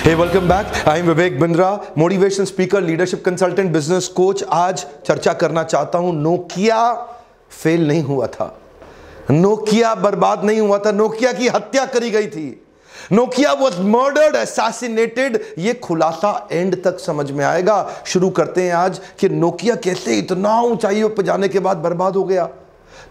Hey, welcome back. I am Vivek Bindra, motivation speaker, leadership consultant, business coach. आज चर्चा करना चाहता हूं, नोकिया फेल नहीं हुआ था, नोकिया बर्बाद नहीं हुआ था, नोकिया की हत्या करी गई थी। Nokia was murdered, assassinated. ये खुलासा एंड तक समझ में आएगा। शुरू करते हैं आज कि नोकिया कैसे इतना ऊंचाइयों पर जाने के बाद बर्बाद हो गया।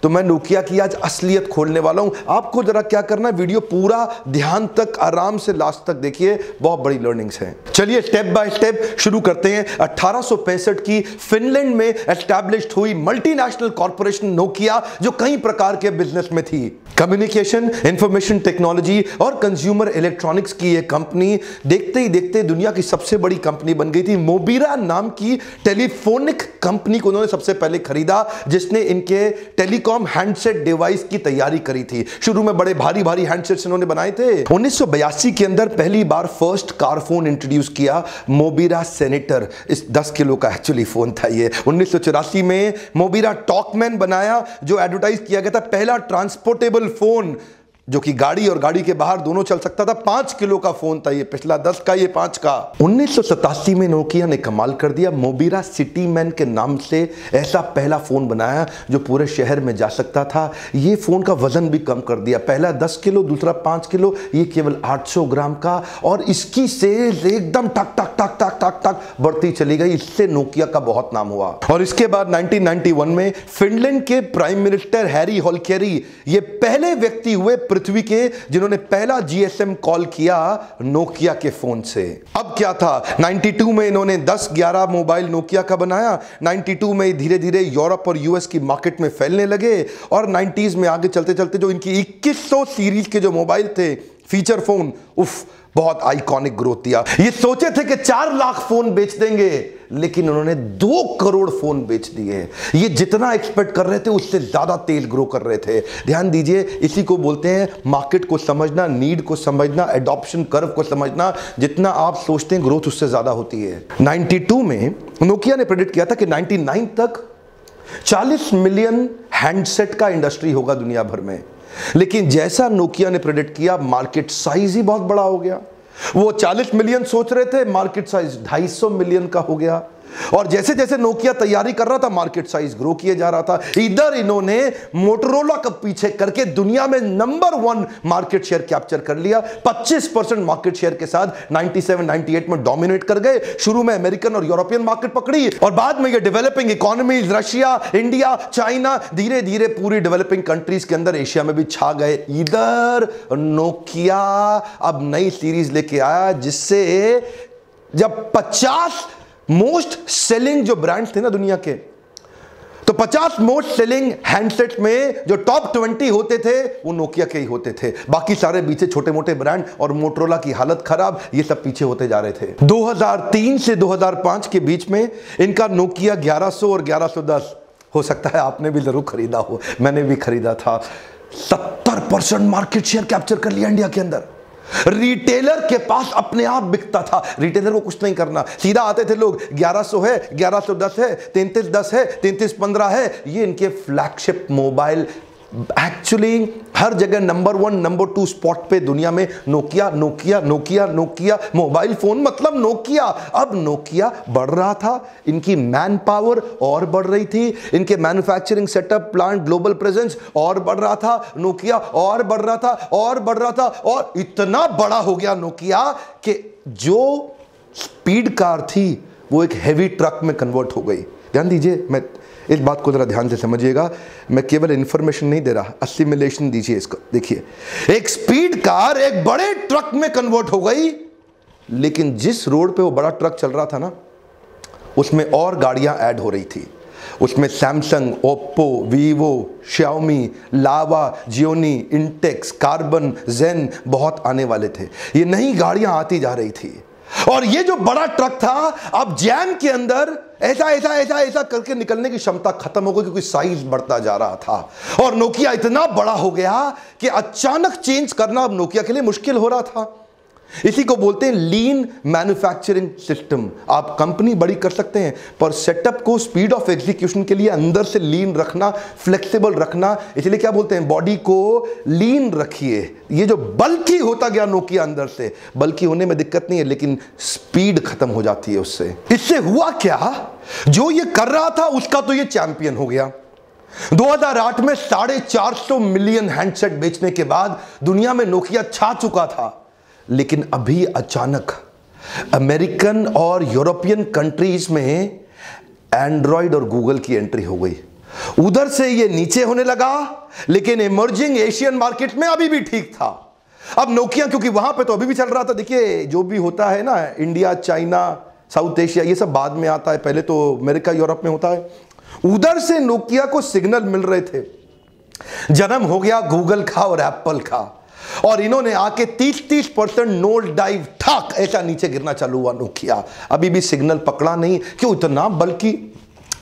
तो मैं नोकिया की आज असलियत खोलने वाला हूं। आपको जरा क्या करना है, वीडियो पूरा ध्यान तक आराम से लास्ट तक देखिए, बहुत बड़ी लर्निंग्स हैं। चलिए स्टेप बाय स्टेप शुरू करते हैं। 1865 की फिनलैंड में एस्टैब्लिश्ड हुई मल्टीनेशनल कॉर्पोरेशन नोकिया, जो कई प्रकार के बिजनेस में थी। कम्युनिकेशन, इंफॉर्मेशन टेक्नोलॉजी और कंज्यूमर इलेक्ट्रॉनिक्स की यह कंपनी देखते ही देखते दुनिया की सबसे बड़ी कंपनी बन गई थी। मोबिरा नाम की टेलीफोनिक कंपनी को उन्होंने सबसे पहले खरीदा, जिसने इनके टेलीकॉम हैंडसेट डिवाइस की तैयारी करी थी। शुरू में बड़े भारी भारी हैंडसेट्स इन्होंने बनाए थे। 1982 के अंदर पहली बार फर्स्ट कार फोन इंट्रोड्यूस किया, मोबिरा सेनेटर। इस 10 किलो का एक्चुअली फोन था ये। 1984 में मोबिरा टॉकमैन बनाया, जो एडवर्टाइज किया गया था पहला ट्रांसपोर्टेबल फोन, जो कि गाड़ी और गाड़ी के बाहर दोनों चल सकता था। 5 किलो का फोन था ये, पिछला 10 का, ये 5 का। 1987 में नोकिया ने कमाल कर दिया। मोबिरा सिटी मैन के नाम से ऐसा पहला फोन बनाया जो पूरे शहर में जा सकता था। ये फोन का वजन भी कम कर दिया, पहला 10 किलो, दूसरा 5 किलो, ये केवल 800 ग्राम का। और इसकी सेल्स एकदम टक टक टक टक टक टक बढ़ती चली गई। इससे नोकिया का बहुत नाम हुआ। और इसके बाद 1991 में फिनलैंड के प्राइम मिनिस्टर हैरी होल्केरी, ये पहले व्यक्ति हुए पृथ्वी के जिन्होंने पहला जीएसएम कॉल किया नोकिया के फोन से। अब क्या था, 92 में इन्होंने 10-11 मोबाइल नोकिया का बनाया। 92 में धीरे धीरे यूरोप और यूएस की मार्केट में फैलने लगे। और 90s में आगे चलते चलते जो इनकी 2100 सीरीज के जो मोबाइल थे, फीचर फोन, उफ, बहुत आइकॉनिक ग्रोथ दिया। ये सोचे थे कि 4 लाख फोन बेच देंगे, लेकिन उन्होंने 2 करोड़ फोन बेच दिए। ये जितना एक्सपेक्ट कर रहे थे उससे ज्यादा तेज ग्रो कर रहे थे। ध्यान दीजिए, इसी को बोलते हैं मार्केट को समझना, नीड को समझना, एडॉप्शन कर्व को समझना। जितना आप सोचते हैं ग्रोथ उससे ज्यादा होती है। 92 में नोकिया ने प्रेडिक्ट किया था कि 99 तक 40 मिलियन हैंडसेट का इंडस्ट्री होगा दुनिया भर में। लेकिन जैसा नोकिया ने प्रेडिक्ट किया, मार्केट साइज ही बहुत बड़ा हो गया। वो 40 मिलियन सोच रहे थे, मार्केट साइज 250 मिलियन का हो गया। और जैसे जैसे नोकिया तैयारी कर रहा था, मार्केट साइज ग्रो किए जा रहा था। इधर इन्होंने मोटोरोला का पीछे करके दुनिया में नंबर 1 मार्केट शेयर कैप्चर कर लिया। 25% मार्केट शेयर के साथ 97-98 में डोमिनेट कर गए। शुरू में अमेरिकन और यूरोपियन मार्केट पकड़ी, और बाद में ये developing economies, Russia, India, China, धीरे धीरे पूरी डेवलपिंग कंट्रीज के अंदर, एशिया में भी छा गए। इधर नोकिया अब नई सीरीज लेके आया, जिससे जब 50 मोस्ट सेलिंग जो ब्रांड्स थे ना दुनिया के, तो 50 मोस्ट सेलिंग हैंडसेट्स में जो टॉप 20 होते थे वो नोकिया के ही होते थे। बाकी सारे पीछे छोटे मोटे ब्रांड और मोटरोला की हालत खराब, ये सब पीछे होते जा रहे थे। 2003 से 2005 के बीच में इनका नोकिया 1100 और 1110, हो सकता है आपने भी जरूर खरीदा हो, मैंने भी खरीदा था। 70% मार्केट शेयर कैप्चर कर लिया इंडिया के अंदर। रिटेलर के पास अपने आप बिकता था, रिटेलर को कुछ नहीं करना, सीधा आते थे लोग, 1100 है, 1110 है, 3310 है, 3315 है। ये इनके फ्लैगशिप मोबाइल एक्चुअली हर जगह नंबर 1, नंबर 2 स्पॉट पे दुनिया में Nokia Nokia Nokia Nokia. Mobile phone मतलब नोकिया। अब नोकिया बढ़ रहा था, इनकी मैन पावर और बढ़ रही थी, इनके manufacturing setup, plant, global presence और बढ़ रहा था। नोकिया और बढ़ रहा था और बढ़ रहा था, और इतना बड़ा हो गया नोकिया कि जो स्पीड कार थी वो एक हेवी ट्रक में कन्वर्ट हो गई। ध्यान दीजिए, मैं इस बात को जरा ध्यान से समझिएगा, मैं केवल इंफॉर्मेशन नहीं दे रहा, असिमिलेशन दीजिए इसको। देखिए, एक स्पीड कार एक बड़े ट्रक में कन्वर्ट हो गई, लेकिन जिस रोड पे वो बड़ा ट्रक चल रहा था ना, उसमें और गाड़ियां ऐड हो रही थी। उसमें सैमसंग, ओप्पो, वीवो, शाओमी, लावा, जियोनी, इंटेक्स, कार्बन, जेन बहुत आने वाले थे। ये नई गाड़ियां आती जा रही थी। और ये जो बड़ा ट्रक था, अब जैम के अंदर ऐसा ऐसा ऐसा ऐसा करके निकलने की क्षमता खत्म हो गई, क्योंकि साइज बढ़ता जा रहा था। और नोकिया इतना बड़ा हो गया कि अचानक चेंज करना अब नोकिया के लिए मुश्किल हो रहा था। इसी को बोलते हैं लीन मैन्युफैक्चरिंग सिस्टम। आप कंपनी बड़ी कर सकते हैं, पर सेटअप को स्पीड ऑफ एग्जीक्यूशन के लिए अंदर से लीन रखना, फ्लेक्सिबल रखना। इसलिए क्या बोलते हैं, बॉडी को लीन रखिए। ये जो बल्कि होता गया नोकिया अंदर से, बल्कि होने में दिक्कत नहीं है, लेकिन स्पीड खत्म हो जाती है उससे। इससे हुआ क्या, जो ये कर रहा था उसका तो ये चैंपियन हो गया। 2008 में 450 मिलियन हैंडसेट बेचने के बाद दुनिया में नोकिया छा चुका था। लेकिन अभी अचानक अमेरिकन और यूरोपियन कंट्रीज में एंड्रॉयड और गूगल की एंट्री हो गई। उधर से ये नीचे होने लगा, लेकिन इमर्जिंग एशियन मार्केट में अभी भी ठीक था। अब नोकिया, क्योंकि वहां पे तो अभी भी चल रहा था। देखिए, जो भी होता है ना, इंडिया, चाइना, साउथ एशिया, ये सब बाद में आता है, पहले तो अमेरिका, यूरोप में होता है। उधर से नोकिया को सिग्नल मिल रहे थे। जन्म हो गया गूगल का और एप्पल का, और इन्होंने आके 30% नोट डाइव ठाक ऐसा नीचे गिरना चालू हुआ नोकिया। अभी भी सिग्नल पकड़ा नहीं। क्यों?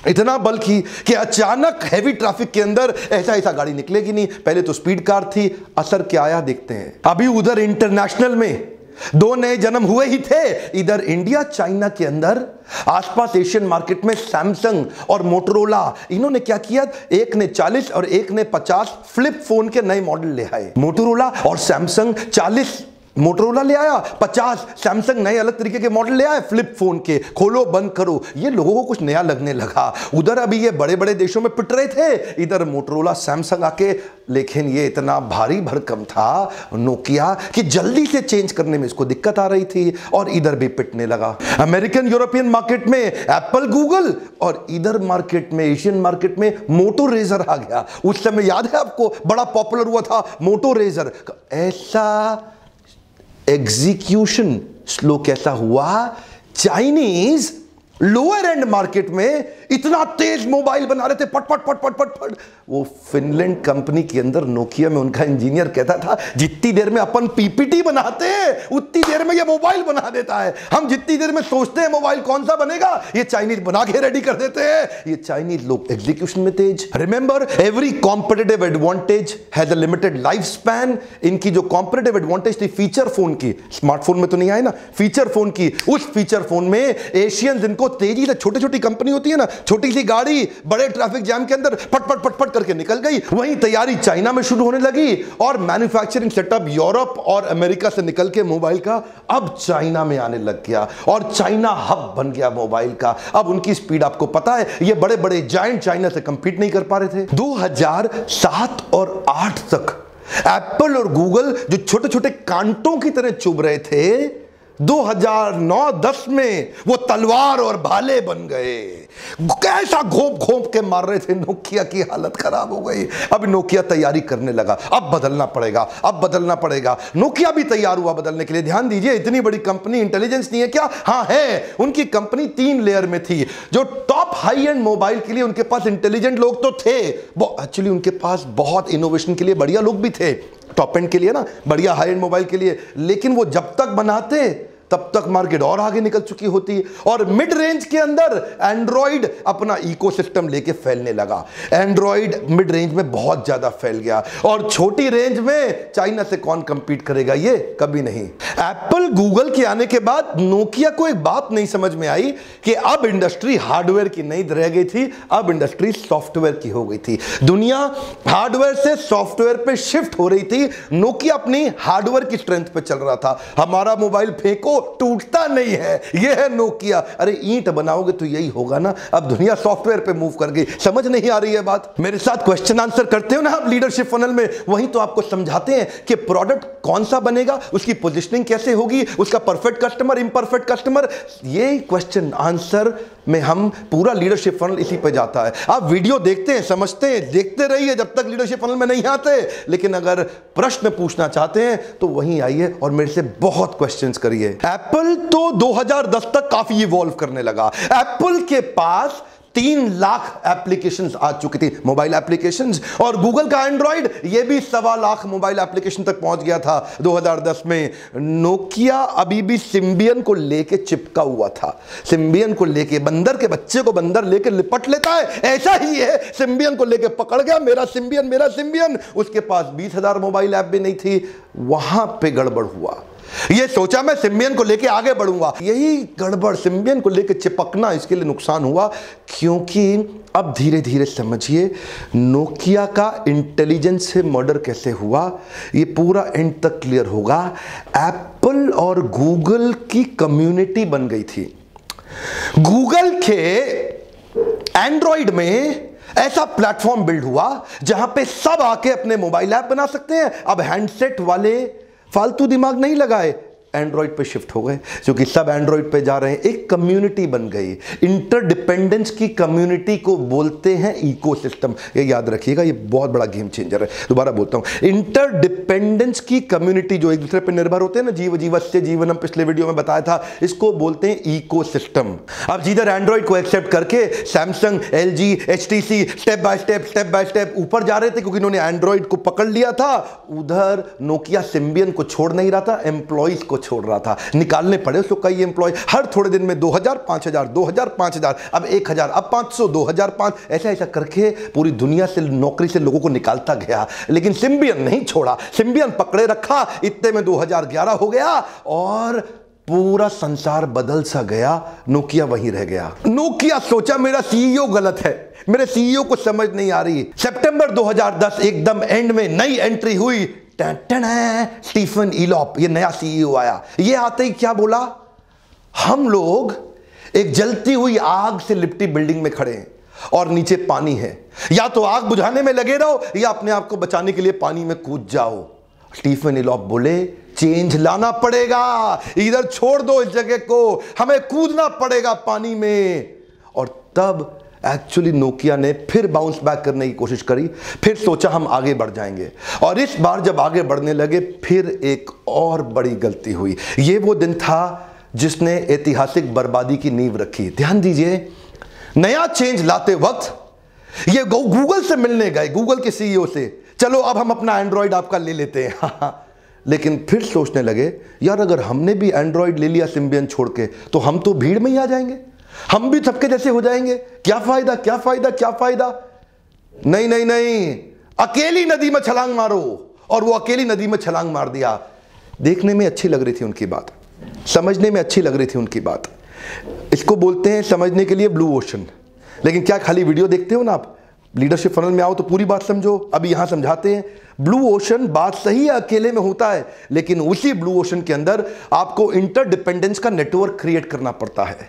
इतना बल्कि कि अचानक हैवी ट्रैफिक के अंदर ऐसा गाड़ी निकलेगी नहीं। पहले तो स्पीड कार थी, असर क्या आया देखते हैं। अभी उधर इंटरनेशनल में 2 नए जन्म हुए ही थे। इधर इंडिया, चाइना के अंदर आसपास एशियन मार्केट में सैमसंग और मोटोरोला, इन्होंने क्या किया, एक ने 40 और एक ने 50 फ्लिप फोन के नए मॉडल ले आए। मोटोरोला और सैमसंग 40 मोटोरोला ले आया, 50 सैमसंग नए अलग तरीके के मॉडल ले आए फ्लिप फोन के। खोलो बंद करो, ये लोगों को कुछ नया लगने लगा। उधर अभी ये बड़े बड़े देशों में पिट रहे थे, इधर मोटोरोला, सैमसंग आके। लेकिन ये इतना भारी भरकम था नोकिया कि जल्दी से चेंज करने में इसको दिक्कत आ रही थी, और इधर भी पिटने लगा। अमेरिकन यूरोपियन मार्केट में एप्पल, गूगल, और इधर मार्केट में, एशियन मार्केट में मोटो रेजर आ गया। उस समय याद है आपको, बड़ा पॉपुलर हुआ था मोटो रेजर। ऐसा एग्जीक्यूशन स्लो कैसा हुआ, चाइनीज लोअर एंड मार्केट में इतना तेज मोबाइल बना रहे थे, पट पट पट पट पट पट। वो फिनलैंड कंपनी के अंदर नोकिया में उनका इंजीनियर कहता था, जितनी देर में अपन पीपीटी बनाते हैं उतनी देर में ये मोबाइल बना देता है। हम जितनी देर में सोचते हैं मोबाइल कौन सा बनेगा, ये चाइनीज बना के रेडी कर देते हैं। ये चाइनीज लोग एग्जीक्यूशन में तेज। Remember, every competitive advantage has a limited life span. इनकी जो कॉम्पिटिटिव एडवांटेज थी फीचर फोन की, स्मार्टफोन में तो नहीं आए ना, फीचर फोन की, उस फीचर फोन में एशियन जिनको तेजी से, छोटी छोटी कंपनी होती है ना, छोटी सी गाड़ी बड़े ट्रैफिक जैम के अंदर पट पट पट पट करके निकल गई। वहीं तैयारी चाइना में शुरू होने लगी, और मैन्युफैक्चरिंग सेटअप यूरोप और अमेरिका से निकल के मोबाइल का अब चाइना में आने लग गया, और चाइना हब बन गया मोबाइल का। अब उनकी स्पीड आपको पता है, ये बड़े बड़े जायंट चाइना से कंपीट नहीं कर पा रहे थे। 2007 और 8 तक एप्पल और गूगल जो छोटे छोटे कांटों की तरह चुभ रहे थे, 2009-10 में वो तलवार और भाले बन गए। कैसा घोंप घोंप के मार रहे थे, नोकिया की हालत खराब हो गई। अब नोकिया तैयारी करने लगा, अब बदलना पड़ेगा। नोकिया भी तैयार हुआ बदलने के लिए। ध्यान दीजिए, इतनी बड़ी कंपनी, इंटेलिजेंस नहीं है क्या? हाँ है। उनकी कंपनी 3 लेयर में थी। जो टॉप हाई एंड मोबाइल के लिए उनके पास इंटेलिजेंट लोग तो थे, वो एक्चुअली उनके पास बहुत इनोवेशन के लिए बढ़िया लोग भी थे, टॉप एंड के लिए ना, बढ़िया हाई एंड मोबाइल के लिए। लेकिन वो जब तक बनाते तब तक मार्केट और आगे निकल चुकी होती। और मिड रेंज के अंदर एंड्रॉइड अपना इकोसिस्टम लेके फैलने लगा। एंड्रॉइड मिड रेंज में बहुत ज्यादा फैल गया, और छोटी रेंज में चाइना से कौन कंपीट करेगा, ये कभी नहीं। एप्पल, गूगल के आने के बाद नोकिया को एक बात नहीं समझ में आई कि अब इंडस्ट्री हार्डवेयर की नहीं रह गई थी, अब इंडस्ट्री सॉफ्टवेयर की हो गई थी। दुनिया हार्डवेयर से सॉफ्टवेयर पे शिफ्ट हो रही थी। नोकिया अपनी हार्डवेयर की स्ट्रेंथ पे चल रहा था। हमारा मोबाइल फेंको, टूटता नहीं है, यह है नोकिया। अरे ईंट बनाओगे तो यही होगा ना। अब दुनिया सॉफ्टवेयर पे मूव कर गई। समझ नहीं आ रही है बात? मेरे साथ क्वेश्चन आंसर करते हो ना आप लीडरशिप फनल में, वहीं तो आपको समझाते हैं कि प्रोडक्ट कौन सा बनेगा, उसकी पोजीशनिंग कैसे होगी, उसका परफेक्ट कस्टमर, इम्परफेक्ट कस्टमर। ये क्वेश्चन आंसर में हम पूरा लीडरशिप फनल इसी पे जाता है। आप वीडियो देखते हैं, समझते हैं, देखते रहिए जब तक लीडरशिप फनल में नहीं आते। लेकिन अगर प्रश्न पूछना चाहते हैं तो वहीं आइए और मेरे से बहुत क्वेश्चंस करिए। एप्पल तो 2010 तक काफी इवॉल्व करने लगा। एप्पल के पास 3 लाख एप्लीकेशंस आ चुकी थी, मोबाइल एप्लीकेशंस, और गूगल का एंड्रॉइड ये भी 1.25 लाख मोबाइल एप्लीकेशन तक पहुंच गया था 2010 में। नोकिया अभी भी सिम्बियन को लेके चिपका हुआ था। सिम्बियन को लेके, बंदर के बच्चे को बंदर लेके लिपट लेता है, ऐसा ही है। सिम्बियन को लेके पकड़ गया, मेरा सिम्बियन, मेरा सिम्बियन। उसके पास 20,000 मोबाइल ऐप भी नहीं थी। वहां पे गड़बड़ हुआ। ये सोचा मैं सिम्बियन को लेके आगे बढ़ूंगा, यही गड़बड़, सिम्बियन को लेके चिपकना इसके लिए नुकसान हुआ। क्योंकि अब धीरे धीरे समझिए नोकिया का इंटेलिजेंस से मर्डर कैसे हुआ, ये पूरा एंड तक क्लियर होगा। एप्पल और गूगल की कम्युनिटी बन गई थी। गूगल के एंड्रॉइड में ऐसा प्लेटफॉर्म बिल्ड हुआ जहां पे सब आके अपने मोबाइल ऐप बना सकते हैं। अब हैंडसेट वाले फालतू दिमाग नहीं लगाए, एंड्रॉइड पे शिफ्ट हो गए, क्योंकि सब एंड्रॉइड पे जा रहे हैं। एक कम्युनिटी बन गई। इंटरडिपेंडेंस की कम्युनिटी को बोलते हैं इकोसिस्टम। ये याद रखिएगा, ये बहुत बड़ा गेम चेंजर है। दोबारा बोलता हूं, इंटरडिपेंडेंस की कम्युनिटी, जो एक दूसरे पर निर्भर होते हैं ना, जीव जीवस्य जीवनम, पिछले वीडियो में बताया था, इसको बोलते हैं इकोसिस्टम। अब जिधर एंड्रॉइड को एक्सेप्ट करके Samsung, LG, HTC step by step ऊपर जा रहे थे, क्योंकि इन्होंने एंड्रॉइड को पकड़ लिया था, उधर नोकिया सिम्बियन को छोड़ नहीं रहा था, एम्प्लॉइज को छोड़ रहा था। निकालने पड़े उसको कई एम्प्लॉय, हर थोड़े दिन में 2000, 5000, 2000, 5000, अब 1000, अब 500, 2005, ऐसा ऐसा करके पूरी दुनिया से नौकरी से लोगों को निकालता गया। लेकिन सिम्बियन नहीं छोड़ा, सिम्बियन पकड़े रखा। इतने में 2011 हो गया और पूरा संसार बदल सा गया, नोकिया वहीं रह गया। नोकिया सोचा मेरा सीईओ गलत है, मेरे सीईओ को समझ नहीं आ रही। सितंबर 2010 एकदम एंड में नई एंट्री हुई, स्टीफन इलॉप, ये नया सीईओ आया। ये आते ही क्या बोला, हम लोग एक जलती हुई आग से लिपटी बिल्डिंग में खड़े हैं और नीचे पानी है, या तो आग बुझाने में लगे रहो या अपने आप को बचाने के लिए पानी में कूद जाओ। स्टीफन इलॉप बोले चेंज लाना पड़ेगा, इधर छोड़ दो इस जगह को, हमें कूदना पड़ेगा पानी में। और तब एक्चुअली नोकिया ने फिर बाउंस बैक करने की कोशिश करी, फिर सोचा हम आगे बढ़ जाएंगे। और इस बार जब आगे बढ़ने लगे, फिर एक और बड़ी गलती हुई। ये वो दिन था जिसने ऐतिहासिक बर्बादी की नींव रखी। ध्यान दीजिए, नया चेंज लाते वक्त ये गूगल से मिलने गए, गूगल के सीईओ से, चलो अब हम अपना एंड्रॉइड आपका ले लेते हैं। लेकिन फिर सोचने लगे, यार अगर हमने भी एंड्रॉइड ले लिया सिम्बियन छोड़ के, तो हम तो भीड़ में ही आ जाएंगे, हम भी सबके जैसे हो जाएंगे, क्या फायदा, क्या फायदा, क्या फायदा। नहीं नहीं नहीं, अकेली नदी में छलांग मारो। और वो अकेली नदी में छलांग मार दिया। देखने में अच्छी लग रही थी उनकी बात, समझने में अच्छी लग रही थी उनकी बात। इसको बोलते हैं समझने के लिए ब्लू ओशन। लेकिन क्या खाली वीडियो देखते हो ना आप, लीडरशिप फनल में आओ तो पूरी बात समझो। अभी यहां समझाते हैं। ब्लू ओशन बात सही है, अकेले में होता है, लेकिन उसी ब्लू ओशन के अंदर आपको इंटरडिपेंडेंस का नेटवर्क क्रिएट करना पड़ता है।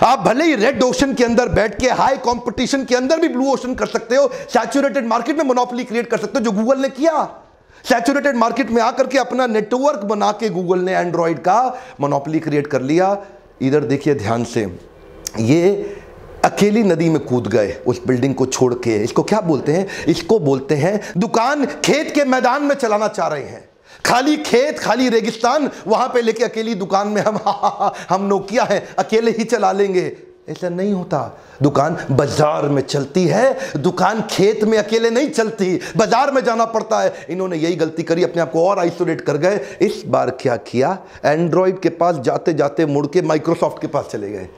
आप भले ही रेड ओशन के अंदर बैठ के हाई कंपटीशन के अंदर भी ब्लू ओशन कर सकते हो, सैचुरेटेड मार्केट में मोनोपोली क्रिएट कर सकते हो, जो गूगल ने किया। सैचुरेटेड मार्केट में आकर के अपना नेटवर्क बना के गूगल ने एंड्रॉइड का मोनोपोली क्रिएट कर लिया। इधर देखिए ध्यान से, ये अकेली नदी में कूद गए उस बिल्डिंग को छोड़ के। इसको क्या बोलते हैं, इसको बोलते हैं दुकान खेत के मैदान में चलाना चाह रहे हैं। खाली खेत, खाली रेगिस्तान, वहां पे लेके अकेली दुकान में हम नोकिया है, अकेले ही चला लेंगे। ऐसा नहीं होता। दुकान बाजार में चलती है, दुकान खेत में अकेले नहीं चलती, बाजार में जाना पड़ता है। इन्होंने यही गलती करी, अपने आप को और आइसोलेट कर गए। इस बार क्या किया, एंड्रॉइड के पास जाते जाते मुड़ के माइक्रोसॉफ्ट के पास चले गए।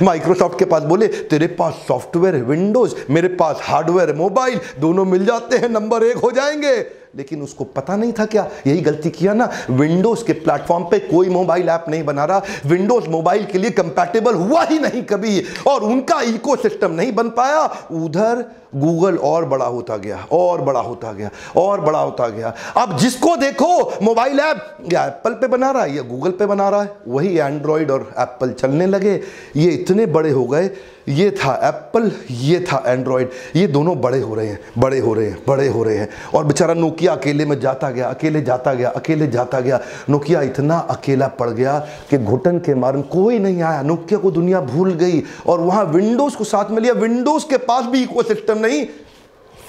माइक्रोसॉफ्ट के पास बोले तेरे पास सॉफ्टवेयर है विंडोज, मेरे पास हार्डवेयर मोबाइल, दोनों मिल जाते हैं, नंबर 1 हो जाएंगे। लेकिन उसको पता नहीं था क्या, यही गलती किया ना, विंडोज के प्लेटफॉर्म पे कोई मोबाइल ऐप नहीं बना रहा, विंडोज मोबाइल के लिए कंपैटिबल हुआ ही नहीं कभी, और उनका इकोसिस्टम नहीं बन पाया। उधर गूगल और बड़ा होता गया, और बड़ा होता गया, और बड़ा होता गया। अब जिसको देखो मोबाइल ऐप या एप्पल पे बना रहा है या गूगल पे बना रहा है, वही एंड्रॉइड और एप्पल चलने लगे। ये इतने बड़े हो गए, ये था एप्पल, ये था एंड्रॉइड, ये दोनों बड़े हो रहे हैं, बड़े हो रहे हैं, बड़े हो रहे हैं। और बेचारा नोकिया अकेले में जाता गया, अकेले जाता गया, अकेले जाता गया। नोकिया इतना अकेला पड़ गया कि घुटन के मारन कोई नहीं आया। नोकिया को दुनिया भूल गई और वहां विंडोज को साथ में लिया, विंडोज के पास भी इकोसिस्टम नहीं,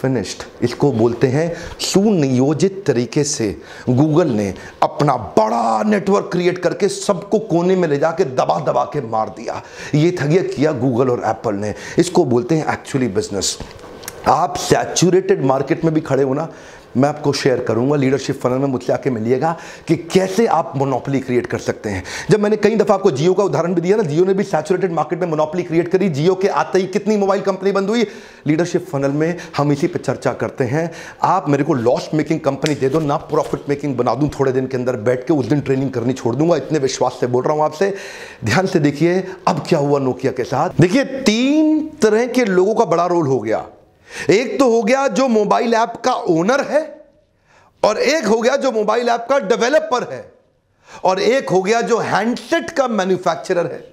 फिनिश्ड। इसको बोलते हैं सुनियोजित तरीके से गूगल ने अपना बड़ा नेटवर्क क्रिएट करके सबको कोने में ले जाके दबा दबा के मार दिया। ये ठगिया किया गूगल और एप्पल ने। इसको बोलते हैं एक्चुअली बिजनेस। आप सैचुरेटेड मार्केट में भी खड़े हो ना, मैं आपको शेयर करूंगा लीडरशिप फनल में, मुझसे आके मिलिएगा कि कैसे आप मोनोपोली क्रिएट कर सकते हैं। जब मैंने कई दफा आपको जियो का उदाहरण भी दिया ना, जियो ने भी सैचुरेटेड मार्केट में मोनोपोली क्रिएट करी, जियो के आते ही कितनी मोबाइल कंपनी बंद हुई। लीडरशिप फनल में हम इसी पे चर्चा करते हैं। आप मेरे को लॉस मेकिंग कंपनी दे दो ना, प्रॉफिट मेकिंग बना दूं थोड़े दिन के अंदर बैठ के, उस दिन ट्रेनिंग करनी छोड़ दूंगा, इतने विश्वास से बोल रहा हूं आपसे। ध्यान से देखिए अब क्या हुआ नोकिया के साथ। देखिए 3 तरह के लोगों का बड़ा रोल हो गया। एक तो हो गया जो मोबाइल ऐप का ओनर है, और एक हो गया जो मोबाइल ऐप का डेवलपर है, और एक हो गया जो हैंडसेट का मैन्युफैक्चरर है।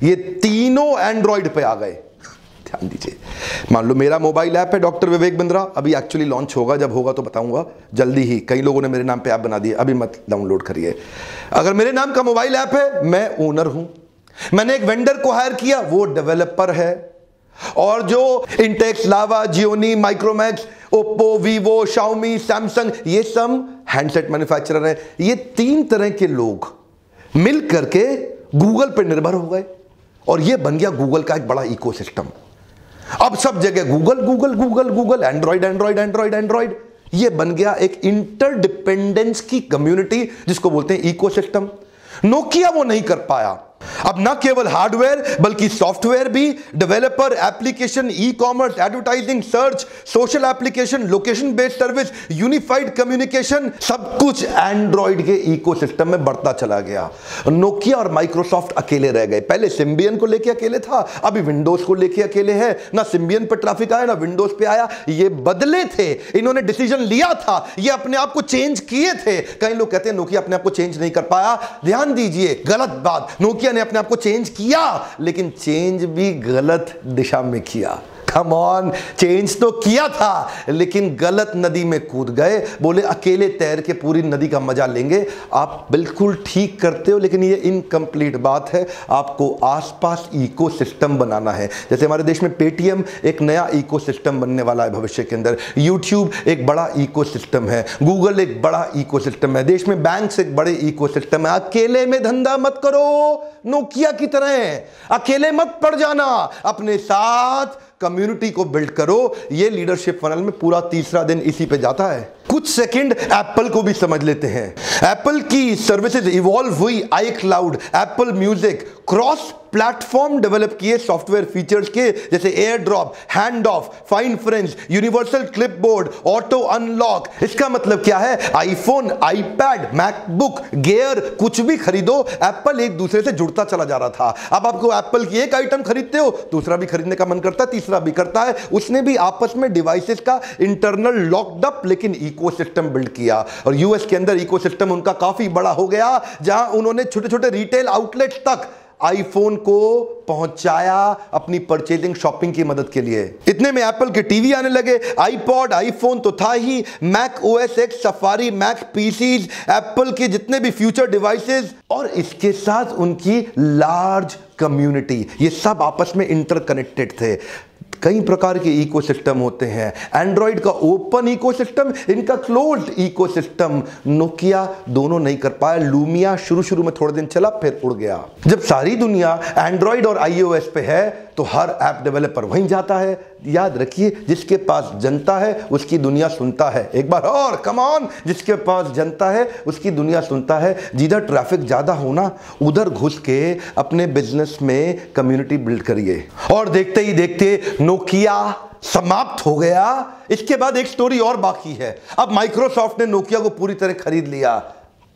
ये तीनों एंड्रॉइड पे आ गए। ध्यान दीजिए, मान लो मेरा मोबाइल ऐप है डॉक्टर विवेक बिंद्रा, अभी एक्चुअली लॉन्च होगा, जब होगा तो बताऊंगा जल्दी ही। कई लोगों ने मेरे नाम पे ऐप बना दिए, अभी मत डाउनलोड करिए। अगर मेरे नाम का मोबाइल ऐप है, मैं ओनर हूं, मैंने एक वेंडर को हायर किया, वो डेवलपर है, और जो Intex, Lava, Gionee, Micromax, Oppo, Vivo, Xiaomi, Samsung, ये सब हैंडसेट मैन्युफैक्चरर हैं। ये 3 तरह के लोग मिल करके गूगल पर निर्भर हो गए, और ये बन गया गूगल का एक बड़ा इकोसिस्टम। अब सब जगह Google Google Google Google, Android Android Android Android, ये बन गया एक इंटरडिपेंडेंस की कम्युनिटी, जिसको बोलते हैं इकोसिस्टम। नोकिया वो नहीं कर पाया। अब ना केवल हार्डवेयर बल्कि सॉफ्टवेयर भी, developer, application, e commerce, advertising, search, social application, location based service, unified communication, सब कुछ एंड्रॉइड के इकोसिस्टम में बढ़ता चला गया। नोकिया और माइक्रोसॉफ्ट अकेले रह गए। पहले सिम्बियन को लेके अकेले था, अभी विंडोज को लेके अकेले है। ना सिम्बियन पर ट्रैफिक आया ना विंडोज पे आया, ये बदले थे, इन्होंने डिसीजन लिया था, ये अपने आप को चेंज किए थे। कई लोग कहते हैं नोकिया अपने आप को चेंज नहीं कर पाया। ध्यान दीजिए, गलत बात। नोकिया ने अपने आप को चेंज किया, लेकिन चेंज भी गलत दिशा में किया। कम ऑन, चेंज तो किया था, लेकिन गलत नदी में कूद गए। बोले अकेले तैर के पूरी नदी का मजा लेंगे। आप बिल्कुल ठीक करते हो, लेकिन ये इनकम्प्लीट बात है। आपको आसपास इकोसिस्टम बनाना है। जैसे हमारे देश में पेटीएम एक नया इकोसिस्टम बनने वाला है भविष्य के अंदर, यूट्यूब एक बड़ा इकोसिस्टम है, गूगल एक बड़ा इकोसिस्टम है, देश में बैंक्स एक बड़े इकोसिस्टम है। अकेले में धंधा मत करो, नोकिया की तरह अकेले मत पड़ जाना, अपने साथ कम्युनिटी को बिल्ड करो। ये लीडरशिप फनल में पूरा तीसरा दिन इसी पे जाता है। कुछ सेकंड एप्पल को भी समझ लेते हैं। एप्पल की सर्विसेज इवॉल्व हुई, iCloud, Apple Music, cross platform develop किए सॉफ्टवेयर फीचर्स के, जैसे AirDrop, Handoff, find friends, universal clipboard, auto unlock. इसका मतलब क्या है? आईफोन, आईपैड, मैकबुक, गियर, कुछ भी खरीदो, एप्पल एक दूसरे से जुड़ता चला जा रहा था। अब आपको एप्पल की एक आइटम खरीदते हो, दूसरा भी खरीदने का मन करता है, तीसरा भी करता है। उसने भी आपस में डिवाइसेस का इंटरनल लॉक्ड अप लेकिन इकोसिस्टम बिल्ड किया, और यूएस के अंदर इकोसिस्टम उनका काफी बड़ा हो गया, जहां उन्होंने छोटे छोटे रिटेल आउटलेट्स तक आईफोन को पहुंचाया अपनी परचेजिंग शॉपिंग की मदद के लिए। इतने में एप्पल के टीवी आने लगे, आईपॉड, आईफोन तो था ही, Mac OS X, Safari, Mac PCs, Apple के जितने भी फ्यूचर डिवाइसेस, और इसके साथ उनकी लार्ज कम्युनिटी, ये सब आपस में इंटरकनेक्टेड थे। कई प्रकार के इकोसिस्टम होते हैं। एंड्रॉइड का ओपन इकोसिस्टम, इनका क्लोज्ड इकोसिस्टम। नोकिया दोनों नहीं कर पाया। लूमिया शुरू में थोड़े दिन चला, फिर उड़ गया। जब सारी दुनिया एंड्रॉइड और आईओएस पे है, तो हर ऐप डेवलपर वहीं जाता है। याद रखिए, जिसके पास जनता है उसकी दुनिया सुनता है। एक बार और, कम ऑन, जिसके पास जनता है उसकी दुनिया सुनता है। जिधर ट्रैफिक ज्यादा होना, उधर घुस के अपने बिजनेस में कम्युनिटी बिल्ड करिए। और देखते ही देखते नोकिया समाप्त हो गया। इसके बाद एक स्टोरी और बाकी है। अब माइक्रोसॉफ्ट ने नोकिया को पूरी तरह खरीद लिया,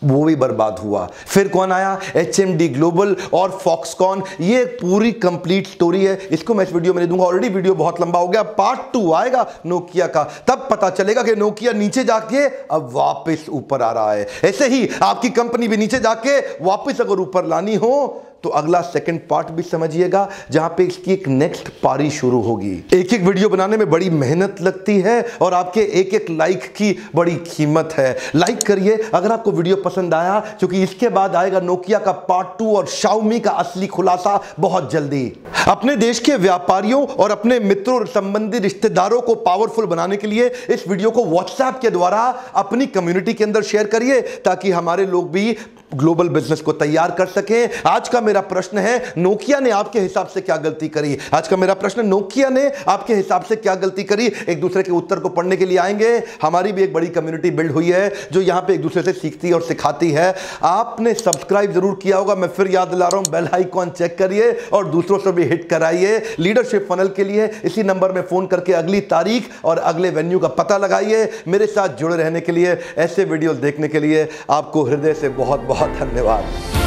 वो भी बर्बाद हुआ। फिर कौन आया? HMD ग्लोबल और फॉक्सकॉन। ये पूरी कंप्लीट स्टोरी है, इसको मैं इस वीडियो में नहीं दूंगा, ऑलरेडी वीडियो बहुत लंबा हो गया। पार्ट 2 आएगा नोकिया का, तब पता चलेगा कि नोकिया नीचे जाके अब वापस ऊपर आ रहा है। ऐसे ही आपकी कंपनी भी नीचे जाके वापस अगर ऊपर लानी हो, तो अगला सेकंड पार्ट भी समझिएगा, जहां पे इसकी एक नेक्स्ट पारी शुरू होगी। एक एक वीडियो बनाने में बड़ी मेहनत लगती है, और आपके एक एक लाइक की बड़ी कीमत है। लाइक करिए अगर आपको वीडियो पसंद आया, क्योंकि इसके बाद आएगा नोकिया का पार्ट 2 और शाओमी का असली खुलासा बहुत जल्दी। अपने देश के व्यापारियों और अपने मित्रों और संबंधी रिश्तेदारों को पावरफुल बनाने के लिए इस वीडियो को व्हाट्सएप के द्वारा अपनी कम्युनिटी के अंदर शेयर करिए, ताकि हमारे लोग भी ग्लोबल बिजनेस को तैयार कर सकें। आज का मेरा प्रश्न है, नोकिया ने आपके हिसाब से क्या गलती करी? आज का मेरा प्रश्न, नोकिया ने आपके हिसाब से क्या गलती करी? एक दूसरे के उत्तर को पढ़ने के लिए आएंगे। हमारी भी एक बड़ी कम्युनिटी बिल्ड हुई है जो यहां पे एक दूसरे से सीखती और सिखाती है। आपने सब्सक्राइब जरूर किया होगा, मैं फिर याद दिला रहा हूं, बेल आइकॉन चेक करिए और दूसरों से भी हिट कराइए। लीडरशिप फनल के लिए इसी नंबर में फोन करके अगली तारीख और अगले वेन्यू का पता लगाइए। मेरे साथ जुड़े रहने के लिए, ऐसे वीडियो देखने के लिए आपको हृदय से बहुत बहुत धन्यवाद।